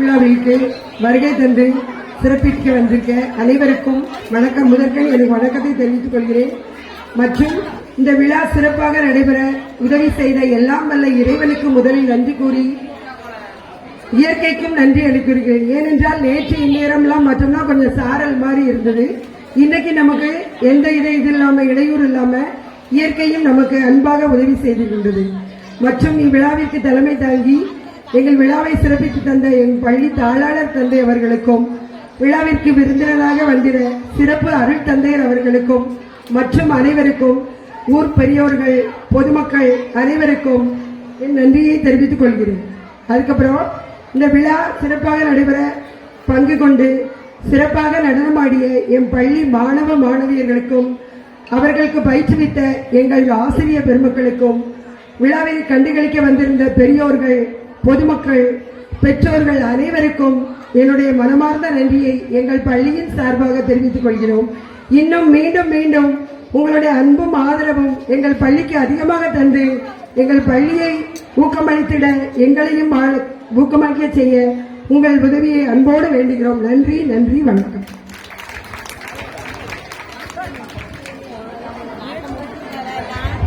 விழாவிற்கு வருகை தந்து சிறப்பிக்க வந்திருக்க அனைவருக்கும் வணக்கம். முதற்கண் எனக்கு வணக்கத்தை தெரிவித்துக் கொள்கிறேன். மற்றும் இந்த விழா சிறப்பாக நடைபெற உதவி செய்த எல்லாம் வல்ல இறைவனுக்கு முதலில் நன்றி கூறி இயற்கைக்கும் நன்றி அளிக்கிறேன். ஏனென்றால் நேற்று இந்நேரம்லாம் மட்டும்தான் கொஞ்சம் சாரல் மாதிரி இருந்தது. இன்னைக்கு நமக்கு எந்த இது இல்லாம இடையூறு இல்லாம இயற்கையும் நமக்கு அன்பாக உதவி செய்து கொண்டது. மற்றும் இவ்விழாவிற்கு தலைமை தாங்கி எங்கள் விழாவை சிறப்பித்து தந்த எங்கள் பள்ளி தாளாளர் தந்தை அவர்களுக்கும், விழாவிற்கு விருந்தினராக வந்திட சிறப்பு அருள் தந்தையர் அவர்களுக்கும் மற்றும் அனைவருக்கும், ஊர் பெரியோர்கள், பொதுமக்கள் அனைவருக்கும் என் நன்றியை தெரிவித்துக் கொள்கிறேன். அதுக்கப்புறம் இந்த விழா சிறப்பாக நடைபெற பங்கு கொண்டு சிறப்பாக நடனமாடிய என் பள்ளி மாணவ மாணவியர்களுக்கும், அவர்களுக்கு பயிற்றுவித்த எங்கள் ஆசிரியர் பெருமக்களுக்கும், விழாவை கண்டுகளிக்க வந்திருந்த பெரியோர்கள், பொதுமக்கள், பெற்றோர்கள் அனைவருக்கும் என்னுடைய மனமார்ந்த நன்றியை எங்கள் பள்ளியின் சார்பாக தெரிவித்துக் கொள்கிறோம். இன்னும் மீண்டும் மீண்டும் உங்களுடைய அன்பும் ஆதரவும் எங்கள் பள்ளிக்கு அதிகமாக தந்து எங்கள் பள்ளியை ஊக்கமளித்திட, எங்களையும் ஊக்கமளிக்க செய்ய உங்கள் உதவியை அன்போடு வேண்டுகிறோம். நன்றி, நன்றி, வணக்கம்.